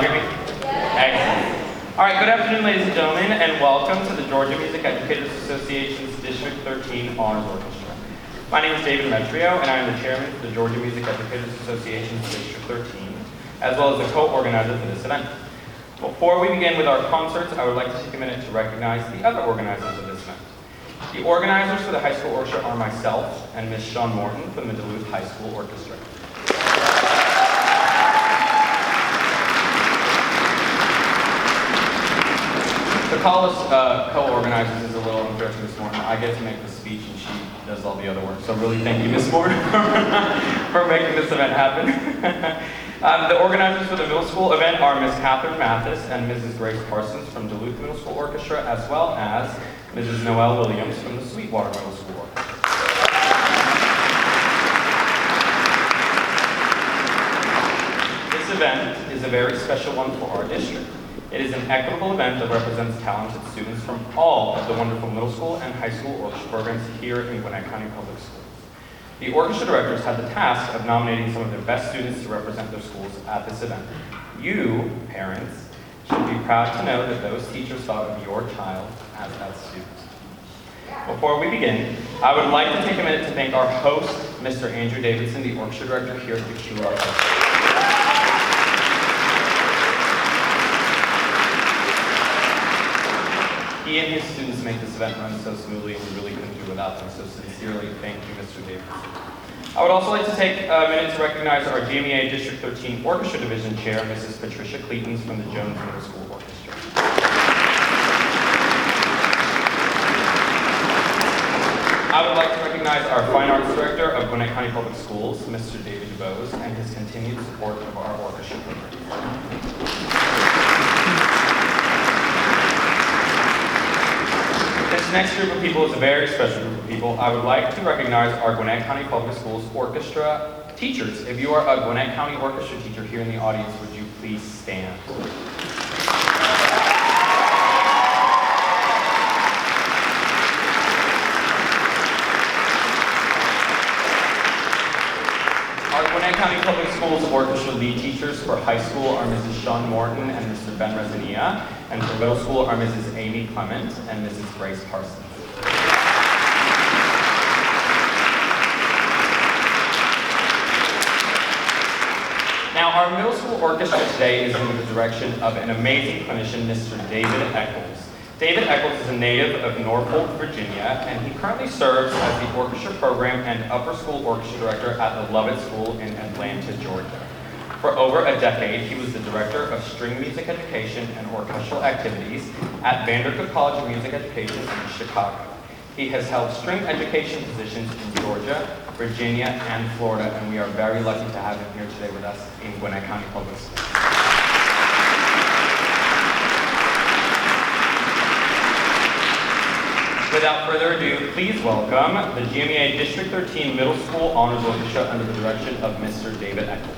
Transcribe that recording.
hear me? Excellent. All right, good afternoon, ladies and gentlemen, and welcome to the Georgia Music Educators Association's District 13 Honors Orchestra. My name is David Metrio, and I am the chairman for the Georgia Music Educators Association's District 13, as well as the co-organizer for this event. Before we begin with our concerts, I would like to take a minute to recognize the other organizers of this event. The organizers for the high school orchestra are myself and Ms. Shawn Morton from the Duluth High School Orchestra. To call us co-organizers is a little unfair to Ms. Morton. I get to make the speech and she does all the other work. So really thank you, Ms. Morton, for making this event happen. The organizers for the middle school event are Ms. Catherine Mathis and Mrs. Grace Parsons from Duluth Middle School Orchestra, as well as Mrs. Noelle Williams from the Sweetwater Middle School Orchestra. This event is a very special one for our district. It is an equitable event that represents talented students from all of the wonderful middle school and high school orchestra programs here in Gwinnett County Public Schools. The orchestra directors had the task of nominating some of their best students to represent their schools at this event. You, parents, should be proud to know that those teachers thought of your child as that student. Before we begin, I would like to take a minute to thank our host, Mr. Andrew Davidson, the orchestra director here at the QR. He and his students make this event run so smoothly, and we really couldn't do without them, so sincerely thank you, Mr. Davidson. I would also like to take a minute to recognize our GMEA District 13 Orchestra Division Chair, Mrs. Patricia Cleetons from the Jones Middle School Orchestra. I would like to recognize our Fine Arts Director of Gwinnett County Public Schools, Mr. David DuBose, and his continued support of our orchestra program. This next group of people is a very special group of people. I would like to recognize our Gwinnett County Public Schools orchestra teachers. If you are a Gwinnett County orchestra teacher here in the audience, would you please stand? Our Gwinnett County Public Schools orchestra lead teachers for high school are Mrs. Shawn Morton and Mr. Ben Rezania, and for middle school are Mrs. Amy Clement and Mrs. Grace Parsons. Now, our middle school orchestra today is under the direction of an amazing clinician, Mr. David Eccles. David Eccles is a native of Norfolk, Virginia, and he currently serves as the orchestra program and upper school orchestra director at the Lovett School in Atlanta, Georgia. For over a decade, he was the director of string music education and orchestral activities at Vandercook College of Music Education in Chicago. He has held string education positions in Georgia, Virginia, and Florida, and we are very lucky to have him here today with us in Gwinnett County Public Schools. Without further ado, please welcome the GMEA District 13 Middle School Honors Orchestra under the direction of Mr. David Eccles.